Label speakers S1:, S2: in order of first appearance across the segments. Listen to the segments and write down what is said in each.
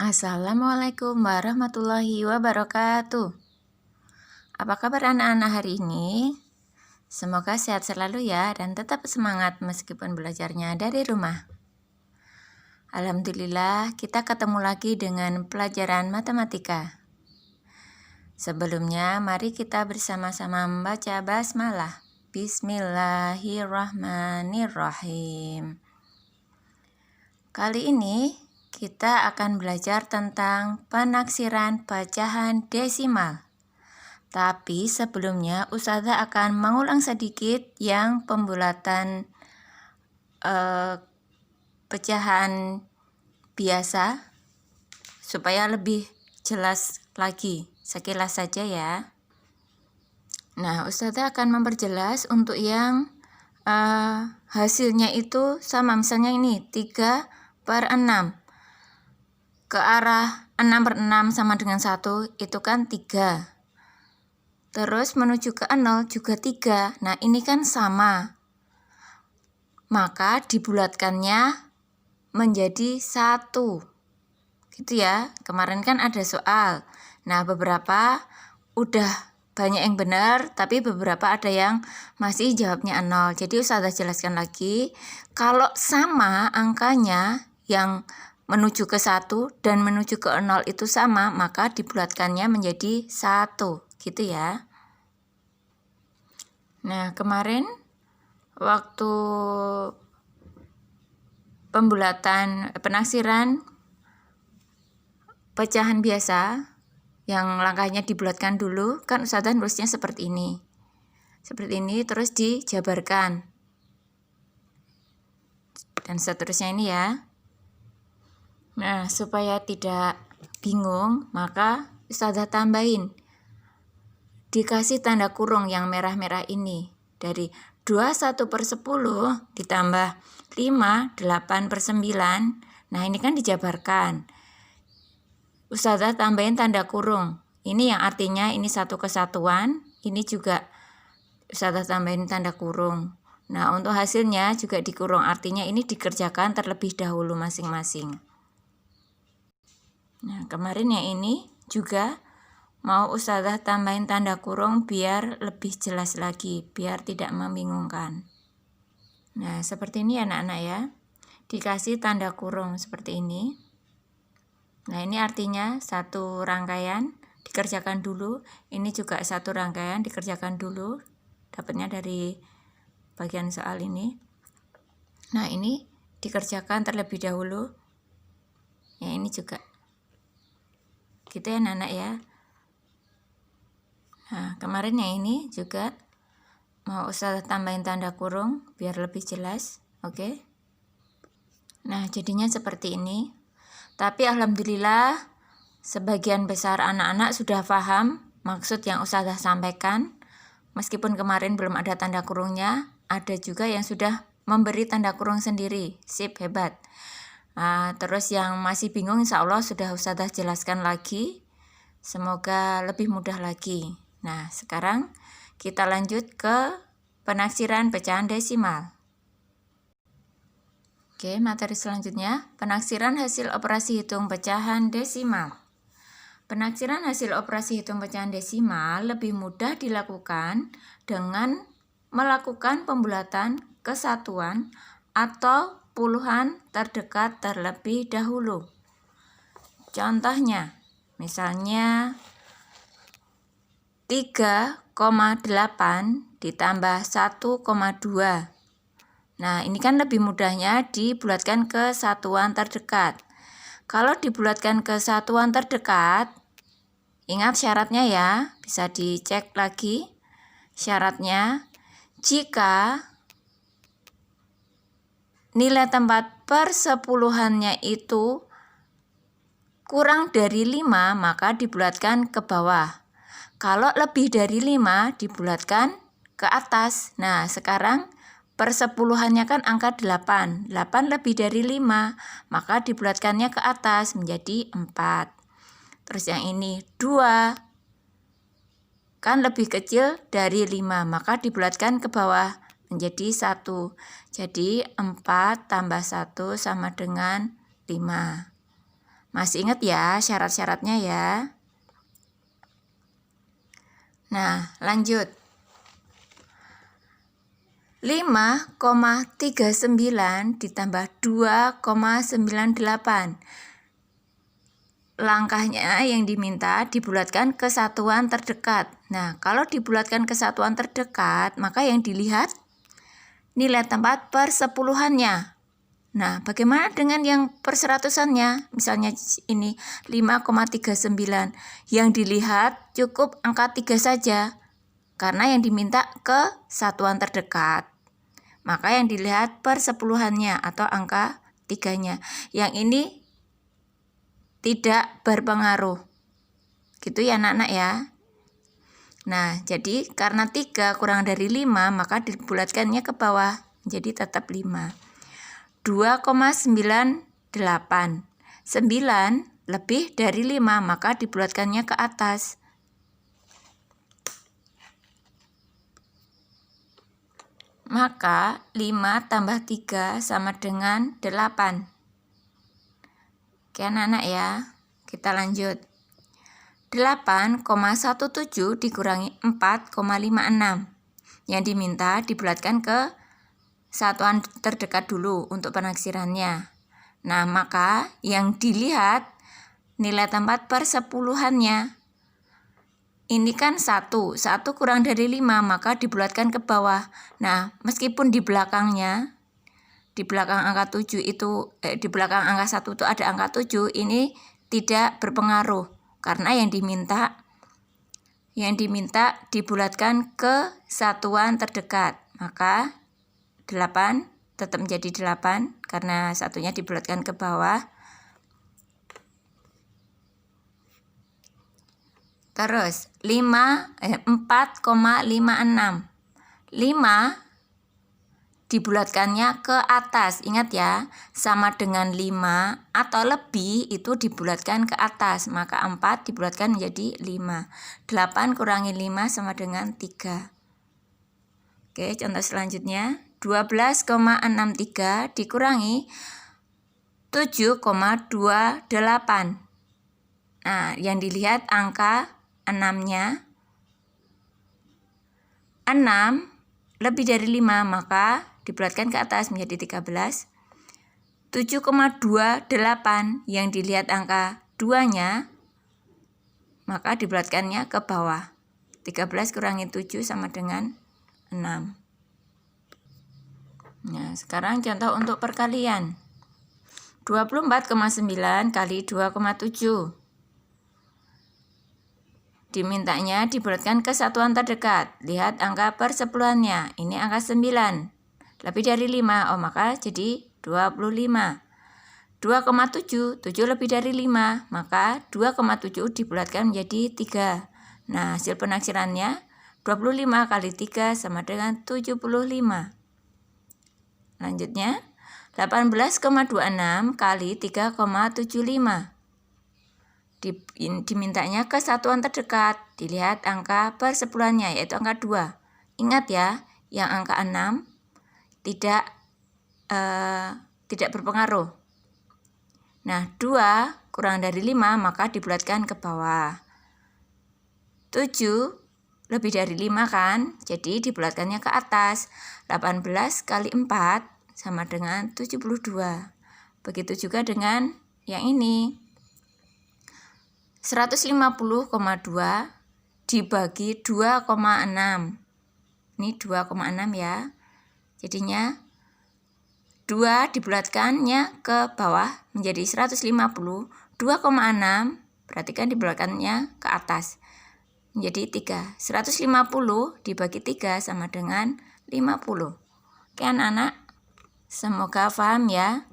S1: Assalamualaikum warahmatullahi wabarakatuh. Apa kabar anak-anak hari ini? Semoga sehat selalu ya dan tetap semangat meskipun belajarnya dari rumah. Alhamdulillah kita ketemu lagi dengan pelajaran matematika. Sebelumnya mari kita bersama-sama membaca basmalah. Bismillahirrahmanirrahim. Kali ini kita akan belajar tentang penaksiran pecahan desimal. Tapi sebelumnya Ustazah akan mengulang sedikit yang pembulatan pecahan biasa supaya lebih jelas lagi. Sekilas saja ya. Nah, Ustazah akan memperjelas untuk yang hasilnya itu sama. Misalnya ini 3/6. Ke arah 6/6 sama dengan 1 itu kan 3. Terus menuju ke 0 juga 3. Nah ini kan sama. Maka dibulatkannya menjadi 1. Gitu ya. Kemarin kan ada soal. Nah beberapa udah banyak yang benar, tapi beberapa ada yang masih jawabnya 0. Jadi Ustazah jelaskan lagi. Kalau sama angkanya yang menuju ke 1 dan menuju ke 0 itu sama, maka dibulatkannya menjadi 1. Gitu ya. Nah, kemarin waktu penaksiran pecahan biasa yang langkahnya dibulatkan dulu, kan Ustazah nulisnya seperti ini. Seperti ini terus dijabarkan. Dan seterusnya ini ya. Nah, supaya tidak bingung, maka Ustazah tambahin. Dikasih tanda kurung yang merah-merah ini. Dari 21/10 ditambah 5, 8/9. Nah, ini kan dijabarkan. Ustazah tambahin tanda kurung. Ini yang artinya ini satu kesatuan. Ini juga Ustazah tambahin tanda kurung. Nah, untuk hasilnya juga dikurung. Artinya ini dikerjakan terlebih dahulu masing-masing. Nah, kemarin yang ini juga mau Ustazah tambahin tanda kurung biar lebih jelas lagi, biar tidak membingungkan. Nah, seperti ini anak-anak ya. Dikasih tanda kurung seperti ini. Nah, ini artinya satu rangkaian dikerjakan dulu. Ini juga satu rangkaian dikerjakan dulu. Dapatnya dari bagian soal ini. Nah, ini dikerjakan terlebih dahulu. Ya, ini juga. Gitu ya anak-anak ya. Nah, kemarin yang ini juga mau Ustazah tambahin tanda kurung biar lebih jelas. Oke. Nah, jadinya seperti ini. Tapi alhamdulillah sebagian besar anak-anak sudah paham maksud yang Ustazah sampaikan. Meskipun kemarin belum ada tanda kurungnya, ada juga yang sudah memberi tanda kurung sendiri. Sip, hebat. Nah, terus yang masih bingung insya Allah sudah Ustazah jelaskan lagi. Semoga lebih mudah lagi. Nah, sekarang kita lanjut ke penaksiran pecahan desimal. Oke, materi selanjutnya, penaksiran hasil operasi hitung pecahan desimal. Penaksiran hasil operasi hitung pecahan desimal lebih mudah dilakukan dengan melakukan pembulatan kesatuan atau puluhan terdekat terlebih dahulu. Contohnya, misalnya 3,8 ditambah 1,2. Nah, ini kan lebih mudahnya dibulatkan ke satuan terdekat. Kalau dibulatkan ke satuan terdekat, ingat syaratnya ya, bisa dicek lagi syaratnya. Jika nilai tempat persepuluhannya itu kurang dari 5, maka dibulatkan ke bawah. Kalau lebih dari 5 dibulatkan ke atas. Nah, sekarang persepuluhannya kan angka 8. 8 lebih dari 5, maka dibulatkannya ke atas menjadi 4. Terus yang ini 2. Kan lebih kecil dari 5, maka dibulatkan ke bawah menjadi 1. Jadi 4 tambah 1 sama dengan 5. Masih ingat ya syarat-syaratnya ya. Nah, lanjut. 5,39 ditambah 2,98. Langkahnya yang diminta dibulatkan ke satuan terdekat. Nah, kalau dibulatkan ke satuan terdekat, maka yang dilihat nilai tempat persepuluhannya. Nah, bagaimana dengan yang perseratusannya? Misalnya ini 5,39. Yang dilihat cukup angka 3 saja, karena yang diminta ke satuan terdekat. Maka yang dilihat persepuluhannya atau angka 3-nya. Yang ini tidak berpengaruh. Gitu ya anak-anak ya. Nah, jadi karena 3 kurang dari 5, maka dibulatkannya ke bawah. Jadi tetap 5. 2,98. 9 lebih dari 5, maka dibulatkannya ke atas. Maka 5 tambah 3 sama dengan 8. Oke anak-anak ya, kita lanjut. 8,17 dikurangi 4,56. Yang diminta dibulatkan ke satuan terdekat dulu untuk penaksirannya. Nah, maka yang dilihat nilai tempat persepuluhannya. Ini kan 1 kurang dari 5, maka dibulatkan ke bawah. Nah, meskipun di belakangnya, di belakang angka 7 itu, di belakang angka 1 itu ada angka 7, ini tidak berpengaruh. Karena yang diminta dibulatkan ke satuan terdekat. Maka 8 tetap menjadi 8 karena satunya dibulatkan ke bawah. Terus 4,56. 5 dibulatkannya ke atas. Ingat ya, sama dengan 5 atau lebih itu dibulatkan ke atas. Maka 4 dibulatkan menjadi 5. 8 kurangi 5 sama dengan 3. Oke, contoh selanjutnya. 12,63 dikurangi 7,28. Nah, yang dilihat angka 6-nya. 6 lebih dari 5, maka dibulatkan ke atas menjadi 13. 7,28 yang dilihat angka 2-nya, maka dibulatkannya ke bawah. 13 kurangi 7 sama dengan 6. Nah, sekarang contoh untuk perkalian. 24,9 kali 2,7. Dimintanya dibulatkan ke satuan terdekat. Lihat angka persepuluhannya. Ini angka 9. Lebih dari 5. Oh, maka jadi 25. 2,7. 7 lebih dari 5. Maka 2,7 dibulatkan menjadi 3. Nah, hasil penaksirannya 25 kali 3 sama dengan 75. Lanjutnya, 18,26 kali 3,75. Dimintanya ke satuan terdekat. Dilihat angka persepuluhannya, yaitu angka 2. Ingat ya, yang angka 6 tidak berpengaruh. Nah, 2 kurang dari 5, maka dibulatkan ke bawah. 7 lebih dari 5 kan, jadi dibulatkannya ke atas. 18 kali 4 sama dengan 72. Begitu juga dengan yang ini. 150,2 dibagi 2,6. Ini 2,6 ya. Jadinya 2 dibulatkannya ke bawah menjadi 150. 2,6 berarti kan dibulatkannya ke atas menjadi 3. 150 dibagi 3 sama dengan 50. Oke anak-anak, semoga paham ya.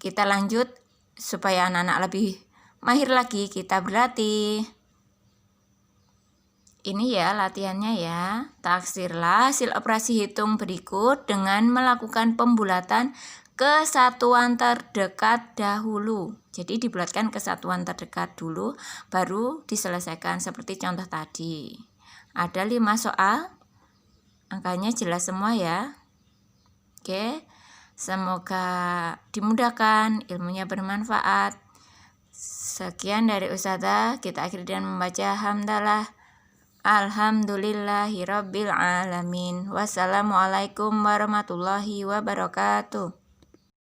S1: Kita lanjut supaya anak-anak lebih mahir lagi, kita berlatih. Ini ya latihannya ya. Taksirlah hasil operasi hitung berikut dengan melakukan pembulatan ke satuan terdekat dahulu. Jadi dibulatkan ke satuan terdekat dulu, baru diselesaikan seperti contoh tadi. Ada 5 soal, angkanya jelas semua ya. Oke, Semoga dimudahkan, ilmunya bermanfaat. Sekian dari Ustazah, kita akhiri dengan membaca hamdalah. Alhamdulillahirabbil alamin. Wassalamualaikum warahmatullahi wabarakatuh.